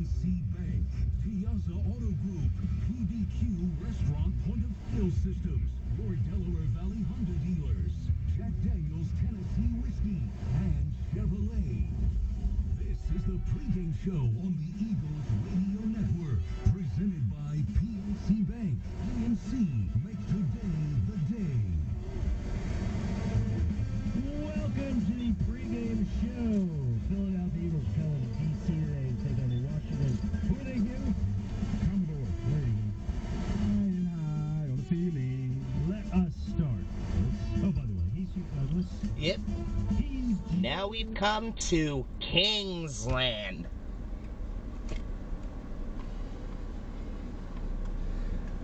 PNC Bank, Piazza Auto Group, PDQ Restaurant Point of Sale Systems, your Delaware Valley Honda dealers, Jack Daniels Tennessee Whiskey, and Chevrolet. This is the pregame show on the Eagles Radio Network, presented by PNC Bank. PNC, make today the day. Welcome to the pregame show. Philadelphia Eagles coming to D.C. today to take on the Washington. Who are they again? Commodores. There you go. High on the feeling. Let us start. Oh, by the way, he's Hugh Douglas. Yep. Now we've come to Kingsland.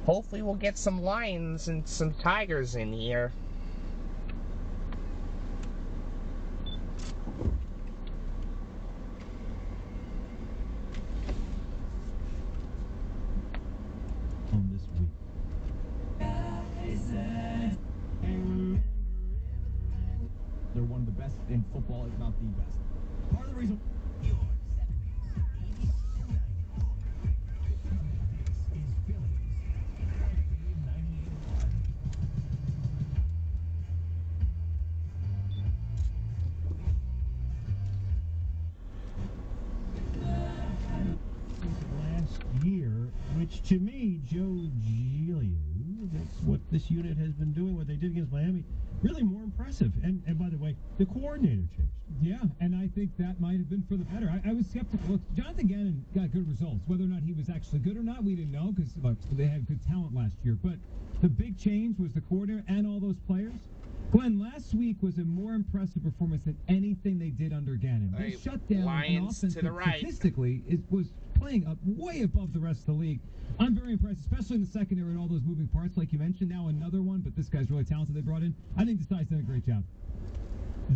Hopefully we'll get some lions and some tigers in here. On this week. They're one of the best in football, if not the best. Part of the reason. Last year, which to me, Joe Giglio, that's what this unit has been doing, what they did against Miami, really more impressive. And by the way, the coordinator changed. Yeah, and I think that might have been for the better. I was skeptical. Look, Jonathan Gannon got good results. Whether or not he was actually good or not, we didn't know because they had good talent last year. But the big change was the coordinator and all those players. Glenn, last week was a more impressive performance than anything they did under Gannon. They shut down an offense to the right. Statistically was playing up way above the rest of the league. I'm very impressed, especially in the secondary and all those moving parts like you mentioned. Now another one, but this guy's really talented they brought in. I think Desai's done a great job.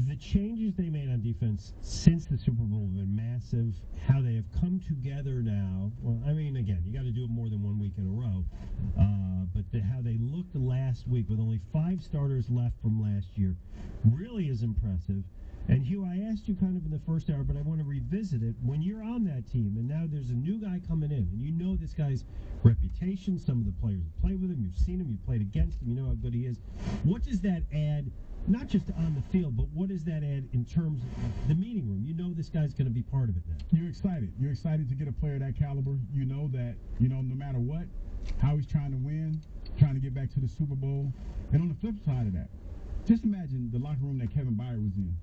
The changes they made on defense since the Super Bowl have been massive. How they have come together now. Well, I mean, again, you got to do it more than 1 week in a row. But how they looked last week with only 5 starters left from last year really is impressive. And Hugh, I asked you kind of in the first hour, but I want to revisit it. When you're on that team, and now there's a new guy coming in, and you know this guy's reputation, some of the players that play with him, you've seen him, you've played against him, you know how good he is. What does that add, not just on the field, but what does that add in terms of the meeting room? You know this guy's going to be part of it now. You're excited. You're excited to get a player of that caliber. You know that, no matter what, how he's trying to win, trying to get back to the Super Bowl. And on the flip side of that, just imagine the locker room that Kevin Byard was in.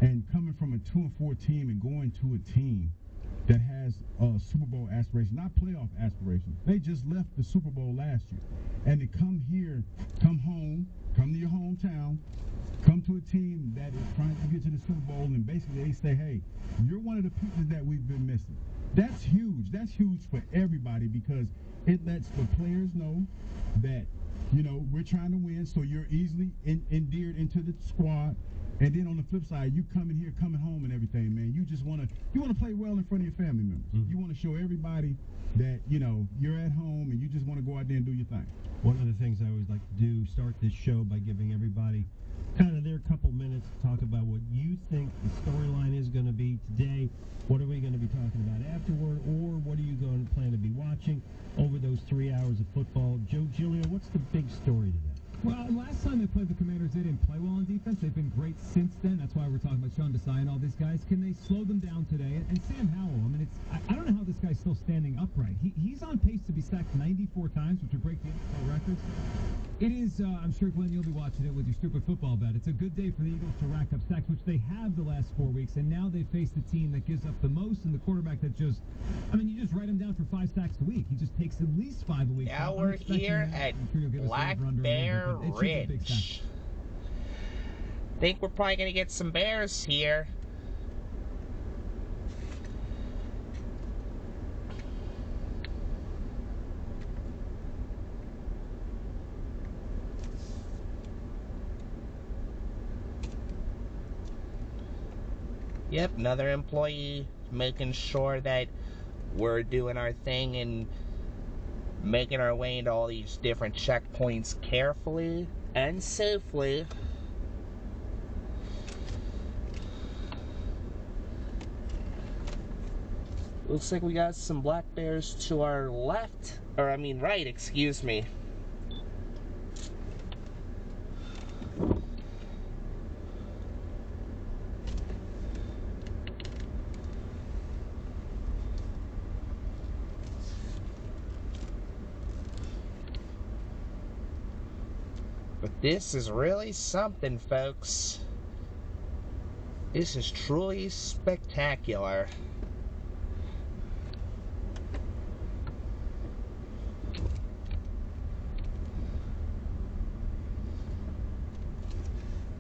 And coming from a 2-4 team and going to a team that has Super Bowl aspirations, not playoff aspirations. They just left the Super Bowl last year. And to come here, come home, come to your hometown, come to a team that is trying to get to the Super Bowl, and basically they say, hey, you're one of the pieces that we've been missing. That's huge. That's huge for everybody because it lets the players know that, we're trying to win, so you're easily endeared into the squad. And then on the flip side, you coming here, coming home and everything, man. You just want to play well in front of your family members. Mm-hmm. You want to show everybody that, you're at home and you just want to go out there and do your thing. One of the things I always like to do, start this show by giving everybody kind of their couple minutes to talk about what you think the storyline is going to be today. What are we going to be talking about afterward? Or what are you going to plan to be watching over those 3 hours of football? Joe Giglio, what's the big story today? Well, last time they played the Commanders, they didn't play well on defense. They've been great since then. That's why we're talking about Sean Desai and all these guys. Can they slow them down today? And Sam Howell, I don't know how this guy's still standing upright. He's on pace to be sacked 94 times, which would break the NFL records. It is, I'm sure, Glenn, you'll be watching it with your stupid football bet. It's a good day for the Eagles to rack up sacks, which they have the last 4 weeks, and now they face the team that gives up the most and the quarterback that you just write him down for 5 sacks a week. He just takes at least 5 a week. Now we're here at Black Bear Ridge. Think we're probably going to get some bears here. Yep, another employee making sure that we're doing our thing and making our way into all these different checkpoints carefully and safely. Looks like we got some black bears to our left, or I mean right, excuse me. But this is really something, folks. This is truly spectacular.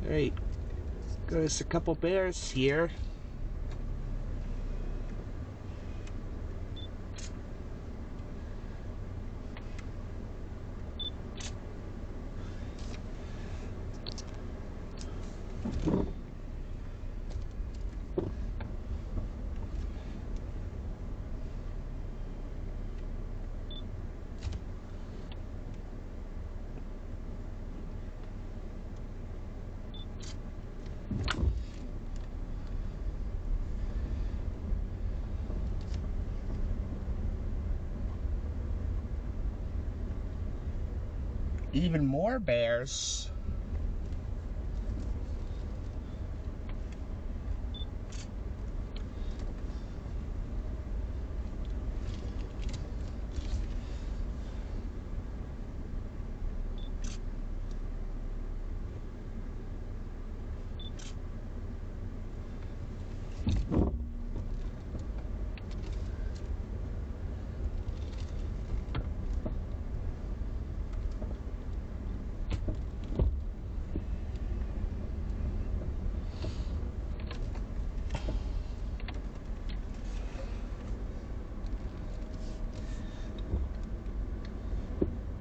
Alright, there's a couple bears here. Even more bears.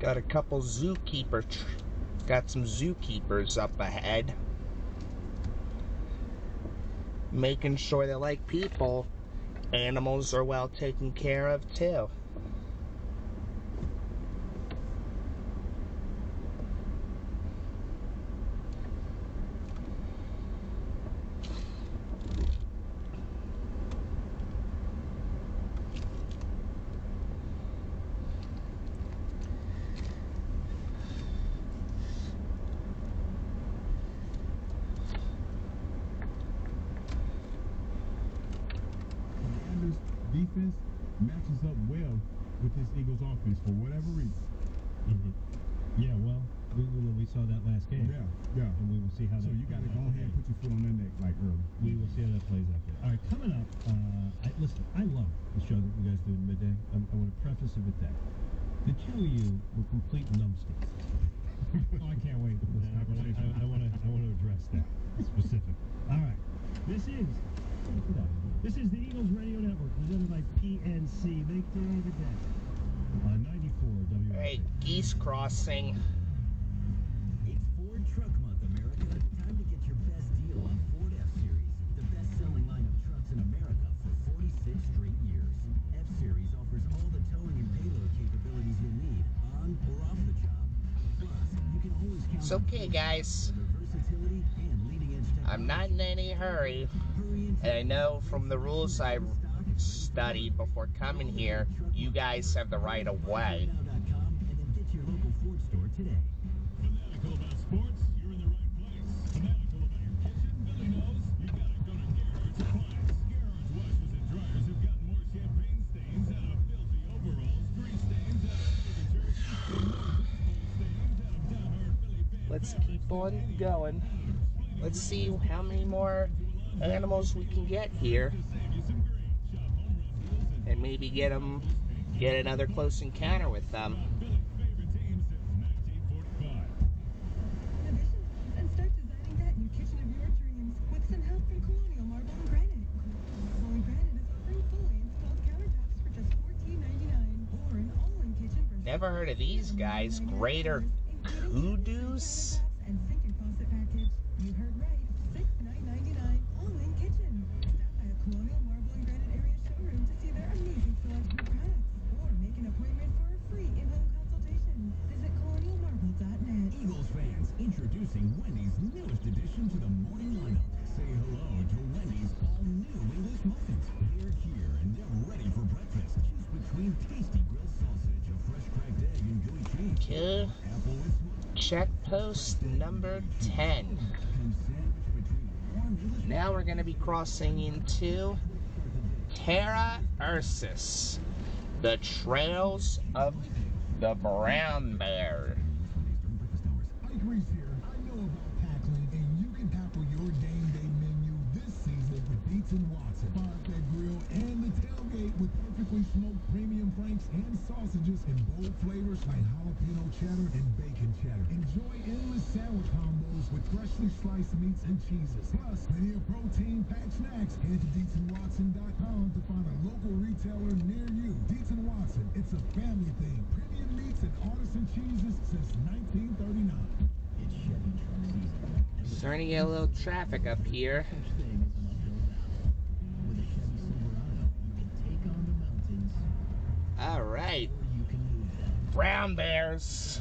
Got a couple got some zookeepers up ahead. Making sure that, like people, animals are well taken care of too. Defense matches up well with this Eagles offense for whatever reason. Mm-hmm. Yeah, well, we saw that last game. Yeah. And we will see how So that. you got to go ahead and put your foot on their neck like early. We will see how that plays out there. All right, coming up. Listen, I love the show that you guys do at midday. I want to preface it with that. The two of you were complete numbskulls. Oh, I can't wait for this conversation. I want to address that specifically. All right, this is the Eagles Radio Network, presented by PNC. Make the day the day. 94 WRC. Alright, geese crossing. It's Ford Truck Month, America. Time to get your best deal on Ford F-Series, the best-selling line of trucks in America for 46 straight years. F-Series offers all the towing and payload capabilities you'll need on or off the job. Plus, you can always count It's okay, guys. on their versatility and leading-edge technology. I'm not in any hurry. And I know from the rules I studied before coming here, you guys have the right of way. Fanatical about sports, you're in the right place. Fanatical about your kitchen, Billy knows you gotta go to Gerhardt's Supplies. Gerhardt's washers and dryers have gotten more champagne stains out of filthy overalls, grease stains out of undershirts, and more baseball stains out of downhard Philly fan. Let's keep on going. Let's see how many more animals we can get here. And maybe get another close encounter with them. And start designing that new kitchen of your dreams with some help from Colonial Marble and Granite. Colonial Granite is offering fully installed countertops for just $14.99, or an all-in kitchen for Never heard of these guys. Greater Kudos? and sink and faucet package. You heard right, $69.99 all-in kitchen. Stop by a Colonial Marble and Granite area showroom to see their amazing selection of products, or make an appointment for a free in-home consultation. Visit colonialmarble.net. Eagles fans, introducing Wendy's newest addition to the morning lineup. Say hello to Wendy's all-new English muffins. They're here and they're ready for to check post number 10. Now we're going to be crossing into Terra Ursus, the trails of the brown bear. Ike Reese here. I know about Packland, and you can tackle your game day menu this season with Dietz & Watson. Fire that grill and the tailgate with perfectly smoked premium franks and sausages in bold flavors like jalapeno cheddar and bacon cheddar. Enjoy endless sandwich combos with freshly sliced meats and cheeses. Plus, plenty of protein-packed snacks. Head to DietzandWatson.com to find a local retailer near you. Dietz & Watson, it's a family thing. Premium meats and artisan cheeses since 1939. It's Chevy truck season. Starting to get a little traffic up here. With a Chevy Silverado, you can take on the mountains, All right, or you can move them. brown bears.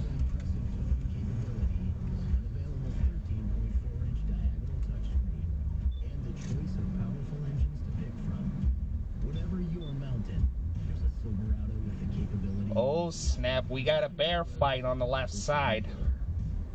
Unavailable 13.4-inch diagonal touchscreen, and a choice of powerful engines to pick from. Whatever your mountain, there's a Silverado with the capability. Oh snap, we got a bear fight on the left side.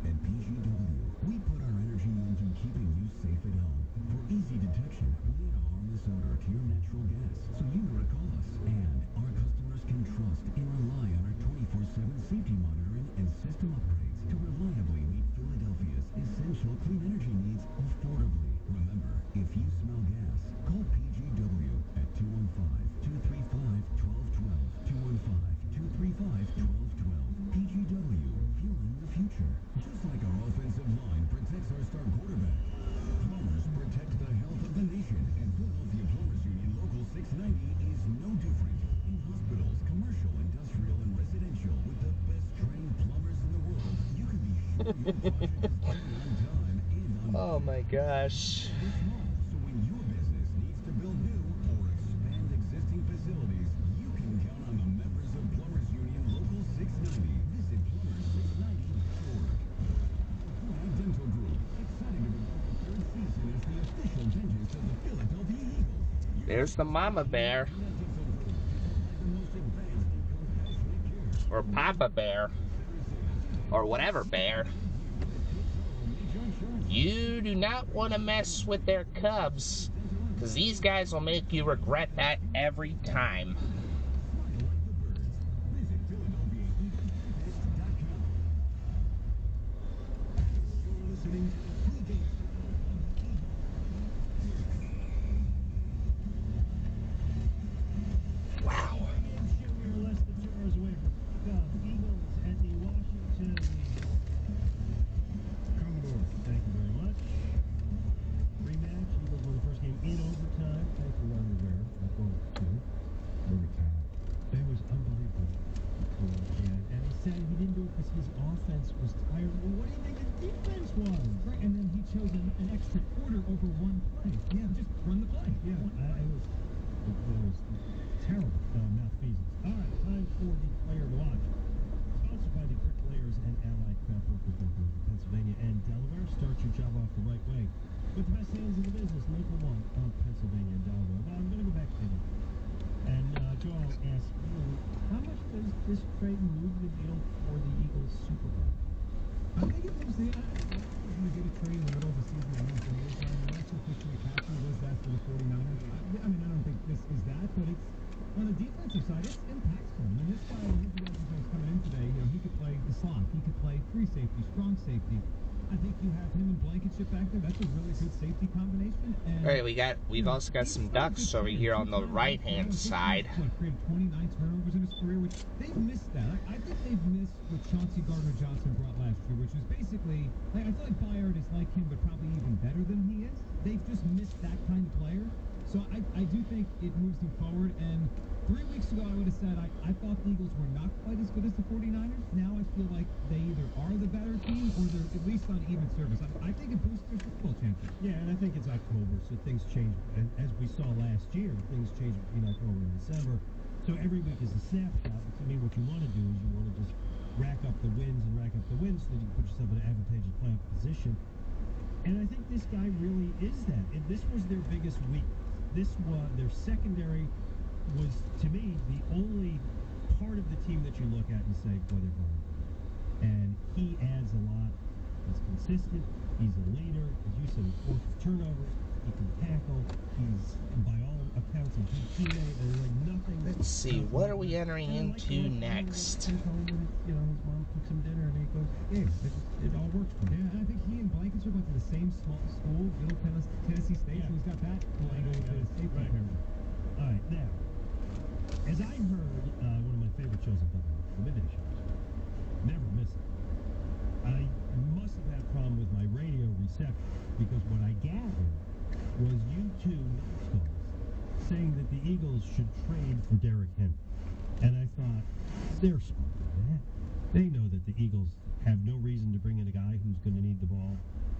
At PGW, we put our energy into keeping you safe at home. For easy detection, we add a harmless odor to your natural gas, so you know to call us. And our customers can trust and rely on our 24/7 safety monitoring and system upgrades to reliably meet Philadelphia's essential clean energy needs affordably. Remember, if you smell gas, call PGW at 215-235-1212. 215-235-1212. PGW, fueling the future. Just like our offensive line protects our star quarterback, plumbers protect the health of the nation, and Philadelphia Plumbers Union Local 690 is no different. In hospitals, commercial, industrial, and residential, with the best trained plumbers in the world, you can be sure your project is done on time and on Oh my gosh. this small. So when your business needs to build new or expand existing facilities, you can count on the members of Plumbers Union Local 690. Visit plumbers690.org. Dental Group, excited to begin the third season as the official dentist of the Philadelphia Eagles. There's the mama bear, or Papa Bear, or whatever bear. You do not want to mess with their cubs, because these guys will make you regret that every time. Wow. We're less than 2 hours away from the Eagles at the Washington. Commodore. Thank you very much. Rematch. Eagles won the first game in overtime. Thanks for running the bear. That goal too. Overtime. It was unbelievable. And he said he didn't do it because his offense was tired. Well, what do you think his defense was? Right, and then he chose an extra quarter over one play. Yeah, just run the play. Yeah, it was terrible malfeasance. All right, time for the player to watch. Sponsored by the Bricklayers and Allied Craft Workers Local in Pennsylvania and Delaware. Start your job off the right way with the best hands in the business, local one of Pennsylvania and Delaware. Well, I'm going to go back to Eddie. And Joe, I'll ask you, how much does this trade move the needle for the Eagles Super Bowl? I think it moves the. We're going to get a trade in the middle of the season. I think the actual picture we captured was that for the 49ers. I mean, I don't think this is that, but it's on the defensive side, it's impactful. I mean, this guy, when he was coming in today, you know, he could play the slot, he could play free safety, strong safety. I think you have him and Blankenship back there. That's a really good safety combination. And All right, we've also got some ducks over here on the right-hand side. Created 29 turnovers in his career, which they've missed that. I think they've missed what Chauncey Gardner-Johnson brought last year, which is basically, like, I feel like Bayard is like him, but probably even better than he is. They've just missed that kind of player. So I do think it moves them forward. And 3 weeks ago, I would have said I thought the Eagles were not quite as good as the 49ers. Now I feel like they either are the better team or they're at least on even service. I think it boosts their Super Bowl chances. Yeah, and I think it's October, so things change. And as we saw last year, things change between October and December. So every week is a snapshot. To me, what you want to do is you want to just rack up the wins so that you put yourself in an advantageous playoff position. And I think this guy really is that. And this was their biggest weakness. This was their secondary was, to me, the only part of the team that you look at and say, boy, they're vulnerable. and he adds a lot. He's consistent. He's a leader. As you said, he forces turnovers. He can tackle. He's, by all accounts, a good teammate. There's like nothing. Let's see, what are we entering into next? He's home when his mom cooks him dinner and he goes, yeah, it all works for him. Yeah, I think he and Blankenship went to the same small school, Middle Tennessee State, so he's got that going on with his safety pair. All right, now, as I heard, one of my favorite shows in Buffalo, the Midday Shows, never miss it. I must have had a problem with my radio reception because what I gathered was you two numbskulls saying that the Eagles should trade for Derrick Henry. And I thought, they're smart than that. They know that the Eagles have no reason to bring in a guy who's going to need the ball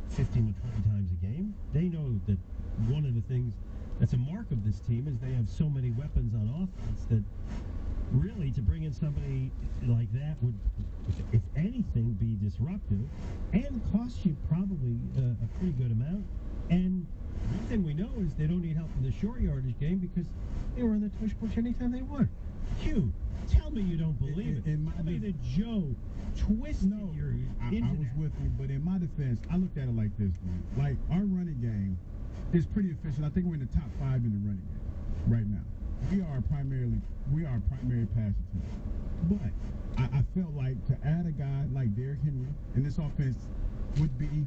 15 to 20 times a game. They know that one of the things that's a mark of this team is they have so many weapons on offense that really to bring in somebody like that would, if anything, be disruptive and cost you probably a pretty good amount. And one thing we know is they don't need help in the short yardage game because they were on the tush push anytime they want. Hugh, tell me you don't believe it. Tell me that Joe twisted your I was with you, but in my defense, I looked at it like this, man. Like, our running game is pretty efficient. I think we're in the top 5 in the running game right now. We are a primary passing team. But I felt like to add a guy like Derrick Henry in this offense would be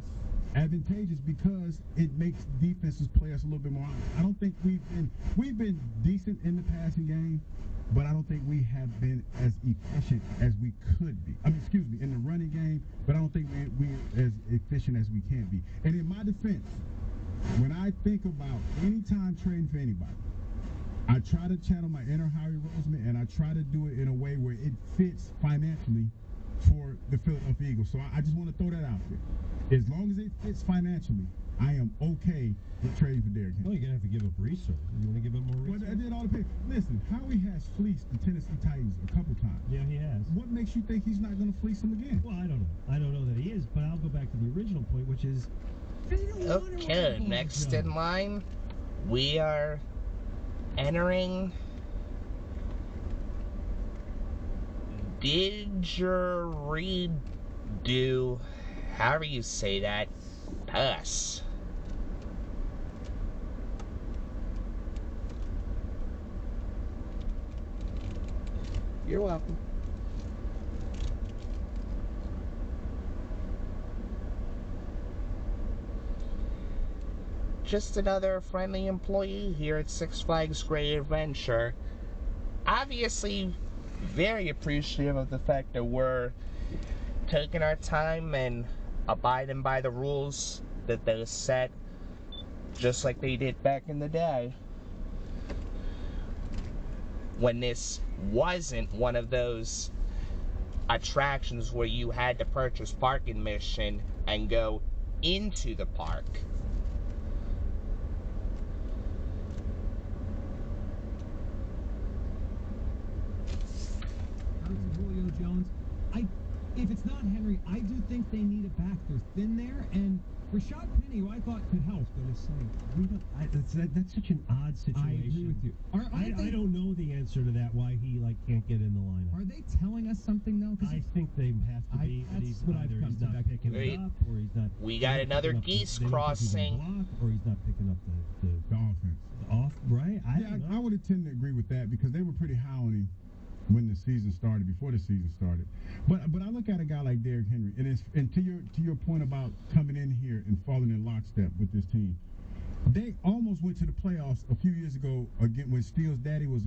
advantageous because it makes defenses play us a little bit more. I don't think we've been decent in the passing game, but I don't think we have been as efficient as we could be. I mean, excuse me, in the running game, but I don't think we're as efficient as we can be. And in my defense, when I think about any time trading for anybody, I try to channel my inner Howie Roseman, and I try to do it in a way where it fits financially for the Philadelphia Eagles. So I just want to throw that out there. As long as it fits financially, I am okay with trading for Derrick Henry. Well, you're going to have to give up resources. You want to give up more Well, resources? I did all the pay. Listen, Howie has fleeced the Tennessee Titans a couple times. Yeah, he has. What makes you think he's not going to fleece them again? Well, I don't know. I don't know that he is, but I'll go back to the original point, which is they don't want to Okay, run the ball, next Joe. in line, we are entering didgeridoo, however you say that, pass. You're welcome. Just another friendly employee here at Six Flags Great Adventure. Obviously very appreciative of the fact that we're taking our time and abiding by the rules that they set, just like they did back in the day when this wasn't one of those attractions where you had to purchase park admission and go into the park. Julio Jones. If it's not Henry, I do think they need it back. They're thin there, and Rashad Penny, who I thought could help, they're just saying, that's such an odd situation. I agree with you. I don't know the answer to that, why he can't get in the lineup. Are they telling us something, though? I think they have to be. That's what I've come he's to not that picking it up, or he's not. We got another geese crossing. Or he's not picking up the offense. Right? I would tend to agree with that because they were pretty high on him when the season started, before the season started. But I look at a guy like Derrick Henry, and to your point about coming in here and falling in lockstep with this team, they almost went to the playoffs a few years ago again when Steele's daddy was